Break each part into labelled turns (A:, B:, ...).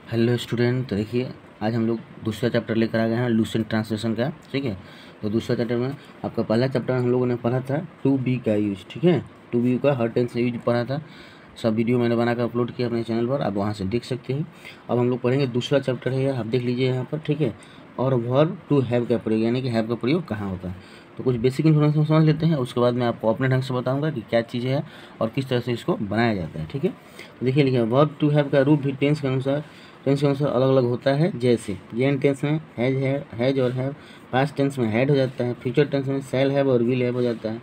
A: Hello student, तो देखिए आज हम लोग दूसरा चैप्टर लेकर आ गए हैं लुसेंट ट्रांसलेशन का। ठीक है, तो दूसरा चैप्टर में आपका पहला चैप्टर हम लोगों ने पढ़ा था टू बी का यूज। ठीक है, टू बी का हर टेंस यूज पढ़ा था। सब वीडियो मैंने बनाकर अपलोड किया अपने चैनल पर, आप वहाँ से देख सकते हैं। अब हम लोग पढ़ेंगे दूसरा चैप्टर है, आप देख लीजिए यहाँ पर। ठीक है, और वर्ब टू हैव का प्रयोग, यानी कि हैव का प्रयोग कहाँ होता है। तो कुछ बेसिक इन्फॉर्मेशन समझ लेते हैं, उसके बाद मैं आपको अपने ढंग से बताऊंगा कि क्या चीज़ें है और किस तरह से इसको बनाया जाता है। ठीक है, तो देखिए लिखिए, वर्ब टू हैव का रूप भी टेंस के अनुसार अलग अलग होता है। जैसे प्रेजेंट टेंस में हैज और हैव, पास्ट टेंस में हैड हो जाता है, फ्यूचर टेंस में शैल हैव और विल हैव हो जाता है।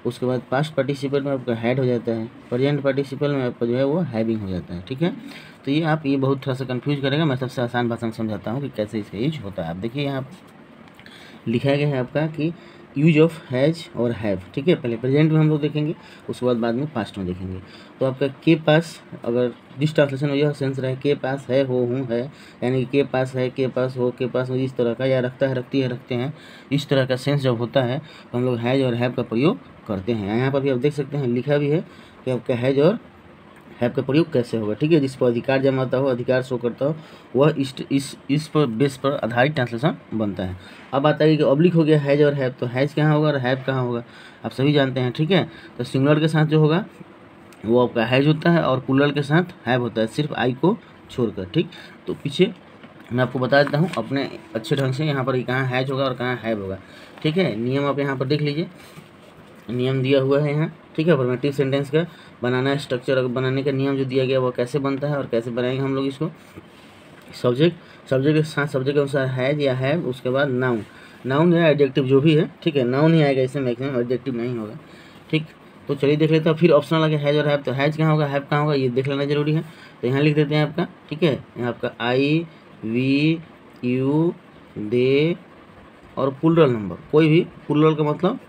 A: उसके बाद पास्ट पार्टिसिपल में आपका हैड हो जाता है, प्रेजेंट पार्टिसिपल में आपका जो है वो हैविंग हो जाता है। ठीक है, तो ये बहुत थोड़ा सा कंफ्यूज करेगा। मैं सबसे आसान भाषा में समझाता हूँ कि कैसे इसका यूज होता है। आप देखिए यहाँ लिखा गया है आपका कि यूज ऑफ हैज और हैव। ठीक है, पहले प्रेजेंट में हम लोग देखेंगे, उसके बाद में पास्ट में देखेंगे। तो आपका के पास, अगर जिस ट्रांसलेशन में यह सेंस रहे, के पास है, हो, हूँ, है, यानी के पास है, के पास हो, के पास हो, इस तरह का, या रखता है, रखती है, रखते हैं, इस तरह का सेंस जब होता है तो हम लोग हैज और हैव का प्रयोग करते हैं। यहाँ पर भी आप देख सकते हैं लिखा भी है कि आपका हैज और हैव का प्रयोग कैसे होगा। ठीक है, जिस पर अधिकार जमाता हो, अधिकार शो करता हो, वह इस पर बेस पर आधारित ट्रांसलेशन बनता है। अब आता है कि ऑब्लिक हो गया हैज और हैव, तो हैज कहाँ होगा और हैव कहाँ होगा, आप सभी जानते हैं। ठीक है, तो सिंगुलर के साथ जो होगा वो आपका हैज होता है और प्लूरल के साथ हैव होता है, सिर्फ आई को छोड़कर। ठीक, तो पीछे मैं आपको बता देता हूँ अपने अच्छे ढंग से यहाँ पर कहाँ हैज होगा और कहाँ हैव होगा। ठीक है, नियम आप यहाँ पर देख लीजिए, नियम दिया हुआ है यहाँ। ठीक है, अफर्मेटिव सेंटेंस का बनाना, स्ट्रक्चर बनाने का नियम जो दिया गया वो कैसे बनता है और कैसे बनाएंगे हम लोग इसको। सब्जेक्ट के साथ सब्जेक्ट के अनुसार हैज या हैव, उसके बाद नाउन या एडजेक्टिव जो भी है। ठीक है, नाउन ही आएगा इसमें, मैक्सिमम एडजेक्टिव नहीं होगा। ठीक, तो चलिए देख लेते हैं। फिर ऑप्शनल आ गया हैज और हैव, तो हैज कहाँ होगा, हैव कहाँ होगा, ये देख लेना जरूरी है। तो यहाँ लिख देते हैं आपका। ठीक है, यहाँ आपका आई, वी, यू, दे और प्लूरल नंबर, कोई भी प्लूरल का मतलब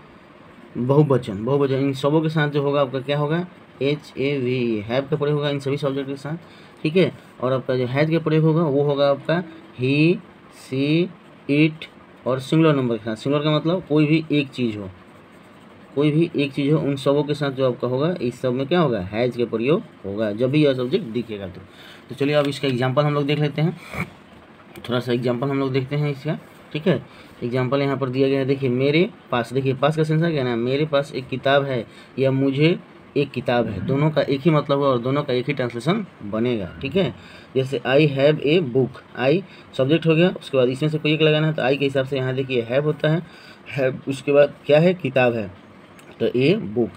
A: बहुवचन, इन सबों के साथ जो होगा आपका क्या होगा, एच ए वी, हैव का प्रयोग होगा इन सभी सब्जेक्ट के साथ। ठीक है, और आपका जो हैज का प्रयोग होगा वो होगा आपका ही, सी, इट और सिंगुलर नंबर के साथ। सिंगुलर का मतलब कोई भी एक चीज़ हो, उन सबों के साथ जो आपका होगा, इस सब में क्या होगा, हैज का प्रयोग होगा जब भी यह सब्जेक्ट दिखेगा। तो चलिए अब इसका एग्जाम्पल हम लोग देख लेते हैं। थोड़ा सा एग्जाम्पल हम लोग देखते हैं इसका। ठीक है, एग्जाम्पल यहाँ पर दिया गया है, देखिए मेरे पास, देखिए पास का सेंस क्या ना, मेरे पास एक किताब है या मुझे एक किताब है, दोनों का एक ही मतलब है और दोनों का एक ही ट्रांसलेशन बनेगा। ठीक है, जैसे I have a book, I subject हो गया, उसके बाद इसमें से कोई एक लगाना है, तो आई के हिसाब से यहाँ देखिए हैव होता है, हैव उसके बाद क्या है, किताब है, तो ए बुक।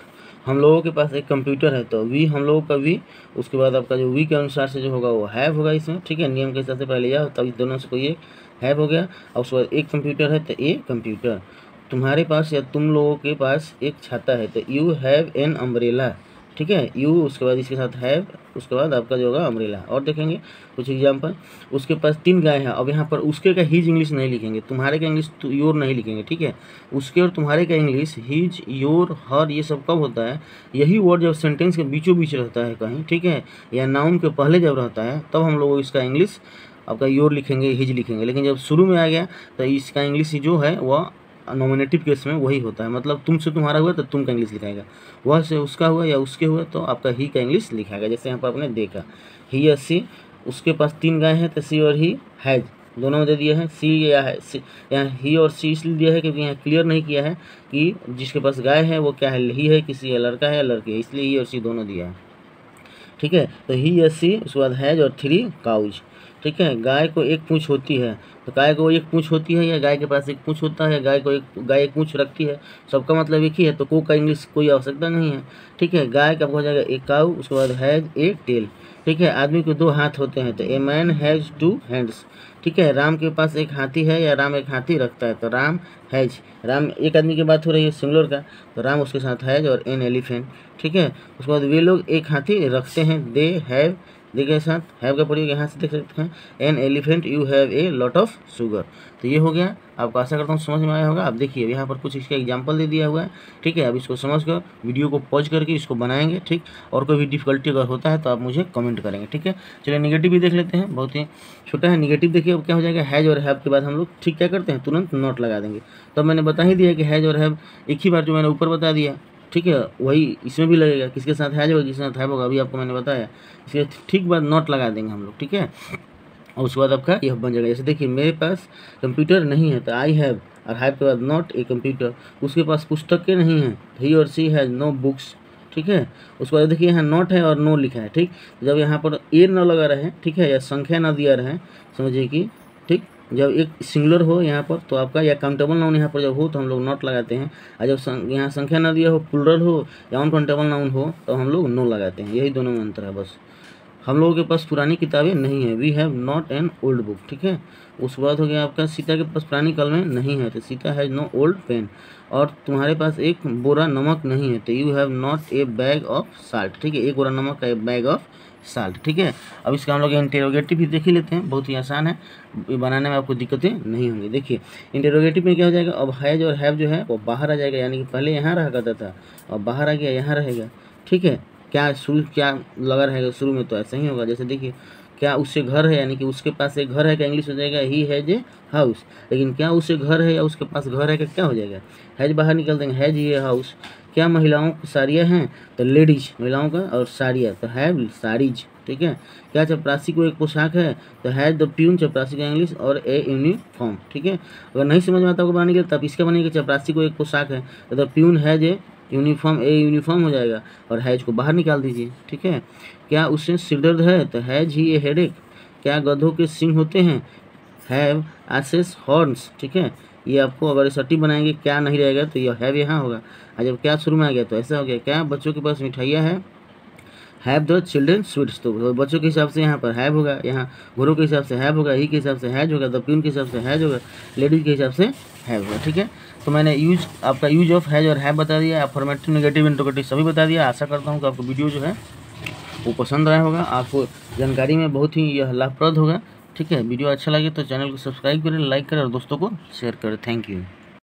A: हम लोगों के पास एक कंप्यूटर है, तो वी हम लोगों का वी, उसके बाद आपका जो वी के अनुसार से जो होगा वो हैव होगा इसमें। ठीक है, नियम के हिसाब से पहले यह, तब दोनों से कोई एक हैव हो गया, और उसके बाद एक कंप्यूटर है तो ए कंप्यूटर। तुम्हारे पास या तुम लोगों के पास एक छाता है, तो यू हैव एन अम्ब्रेला। ठीक है, यू उसके बाद इसके साथ हैव, उसके बाद आपका जो होगा अम्ब्रेला। और देखेंगे कुछ एग्जाम्पल, उसके पास 3 गाय है। अब यहाँ पर उसके का हीज इंग्लिश नहीं लिखेंगे, तुम्हारे का इंग्लिश योर नहीं लिखेंगे। ठीक है, उसके और तुम्हारे का इंग्लिश हीज, योर, हर, ये सब कब होता है, यही वर्ड जब सेंटेंस के बीचों बीच रहता है कहीं, ठीक है, या नाउन के पहले जब रहता है, तब हम लोग इसका इंग्लिश आपका योर लिखेंगे, हिज लिखेंगे। लेकिन जब शुरू में आ गया तो इसका इंग्लिश जो है वह नॉमिनेटिव केस में वही होता है, मतलब तुमसे तुम्हारा हुआ तो तुम का इंग्लिश लिखाएगा, वह से उसका हुआ या उसके हुआ तो आपका ही का इंग्लिश लिखाएगा। जैसे यहाँ पर आपने देखा ही या सी, उसके पास 3 गाय हैं तो सी और ही हैज दोनों में दे दिया है। सी या है, यहाँ ही और सी इसलिए दिया है क्योंकि यहाँ क्लियर नहीं किया है कि जिसके पास गाय है वो क्या है, ही है, किसी है, लड़का है या लड़की है, इसलिए ही और सी दोनों दिया है। ठीक है, तो ही या सी, उसके बाद हैज और 3 काउज। ठीक है, गाय को एक पूँछ होती है, तो गाय को एक पूँछ होती है या गाय के पास एक पूँछ होता है या गाय एक पूँछ रखती है, सबका मतलब एक ही है, तो को का इंग्लिश कोई आवश्यकता नहीं है। ठीक है, गाय का हो जाएगा एक काउ, उसके बाद हैज ए टेल। ठीक है, आदमी को 2 हाथ होते हैं, तो ए मैन हैज़ 2 हैंड्स। ठीक है, राम के पास एक हाथी है या राम एक हाथी रखता है, तो राम हैज, राम एक आदमी की बात हो रही है सिंगुलर का, तो राम उसके साथ हैज और एन एलिफेंट। ठीक है, उसके बाद वे लोग एक हाथी रखते हैं, दे हैव, दे के साथ हैव का प्रयोग यहाँ से देख सकते हैं, an elephant you have a lot of sugar. तो ये हो गया, आपको आशा करता हूँ समझ में आया होगा। अब देखिए यहाँ पर कुछ इसका एग्जाम्पल दे दिया हुआ है। ठीक है, अब इसको समझ कर वीडियो को पॉज करके इसको बनाएंगे। ठीक, और कोई भी डिफिकल्टी अगर होता है तो आप मुझे कमेंट करेंगे। ठीक है, चलिए निगेटिव भी देख लेते हैं, बहुत ही छोटा है निगेटिव। देखिए अब क्या हो जाएगा, हैज और हैव के बाद हम लोग ठीक क्या करते हैं, तुरंत नॉट लगा देंगे। तो मैंने बता ही दिया कि हैज और हैव एक ही बार जो मैंने ऊपर बता दिया, ठीक है, वही इसमें भी लगेगा, किसके साथ हैज होगा किसके साथ हैव होगा, अभी आपको मैंने बताया। इसके ठीक बाद नॉट लगा देंगे हम लोग। ठीक है, और उसके बाद आपका यह बन जाएगा। जैसे देखिए मेरे पास कंप्यूटर नहीं है तो आई हैव, और हैव के बाद नॉट ए कंप्यूटर। उसके पास पुस्तकें नहीं हैं, ही और सी हैज़ नो बुक्स, ठीक है। उसके बाद देखिए यहाँ नॉट है और नो लिखा है, ठीक। जब यहाँ पर ए न लगा रहे, ठीक है, या संख्या न दिया रहे, समझिए कि ठीक, जब एक सिंगुलर हो यहाँ पर तो आपका, या काउंटेबल नाउन यहाँ पर जब हो तो हम लोग नॉट लगाते हैं, और जब यहाँ संख्या न दिया हो, प्लूरल हो या अनकाउंटेबल नाउन हो तो हम लोग नो लगाते हैं। यही दोनों में अंतर है बस। हम लोगों के पास पुरानी किताबें नहीं है, we have not an old book, ठीक है। उसके बाद हो गया आपका सीता के पास पुरानी कलमें नहीं है तो Sita has no old pen. और तुम्हारे पास एक बोरा नमक नहीं है तो you have not a bag of salt, ठीक है। एक बोरा नमक का एक बैग ऑफ साल्ट, ठीक है। अब इसका हम लोग इंटेरोगेटिव भी देख ही लेते हैं, बहुत ही आसान है, बनाने में आपको दिक्कतें नहीं होंगी। देखिए इंटेरोगेटिव में क्या हो जाएगा, अब हैज और हैव जो है वो बाहर आ जाएगा, यानी कि पहले यहाँ रहा करता था और बाहर आ गया यहाँ रहेगा, ठीक है। क्या शुरू क्या लगा रहेगा शुरू में, तो ऐसा ही होगा। जैसे देखिए क्या उससे घर है, यानी कि उसके पास एक घर है, क्या इंग्लिश हो जाएगा ही हैज ए हाउस। लेकिन क्या उससे घर है या उसके पास घर है, क्या हो जाएगा, हैज बाहर निकल देंगे, हैज ये हाउस। क्या महिलाओं की साड़ियाँ हैं तो लेडीज महिलाओं का, और साड़ियाँ तो हैव साड़ीज, ठीक है। क्या चपरासी को एक पोशाक है तो हैज द प्यून, चपरासी का इंग्लिश, और ए यूनिफॉर्म, ठीक है। अगर नहीं समझ में आता आपको बनाने के लिए तब इसका बनेगा, चपरासी को एक पोशाक है तो the peon has a uniform, a uniform हो जाएगा, और हैज को बाहर निकाल दीजिए, ठीक है। क्या उससे सिरदर्द है तो हैज ही ए हेडेक। क्या गधों के सींग होते हैं, हैव एसेस हॉर्न्स, ठीक है। ये आपको अगर सटी बनाएंगे क्या नहीं रहेगा तो ये हैव यहाँ होगा, और जब क्या शुरू में आ गया तो ऐसा हो गया। क्या बच्चों के पास मिठाइयाँ हैं, हैव द चिल्ड्रन स्वीट्स, तो बच्चों के हिसाब से यहाँ पर हैव होगा, यहाँ घोड़ों के हिसाब से हैव होगा, ही के हिसाब से हैज होगा, द प्यून के हिसाब से हैज होगा, लेडीज के हिसाब से हैव होगा, ठीक है। तो मैंने आपका यूज ऑफ हैज और हैव बता दिया, अफर्मेटिव नेगेटिव इंट्रोगेटिव सभी बता दिया। आशा करता हूँ कि आपको वीडियो जो है वो पसंद आया होगा, आपको जानकारी में बहुत ही यह लाभप्रद होगा, ठीक है। वीडियो अच्छा लगे तो चैनल को सब्सक्राइब करें, लाइक करें और दोस्तों को शेयर करें। Thank you.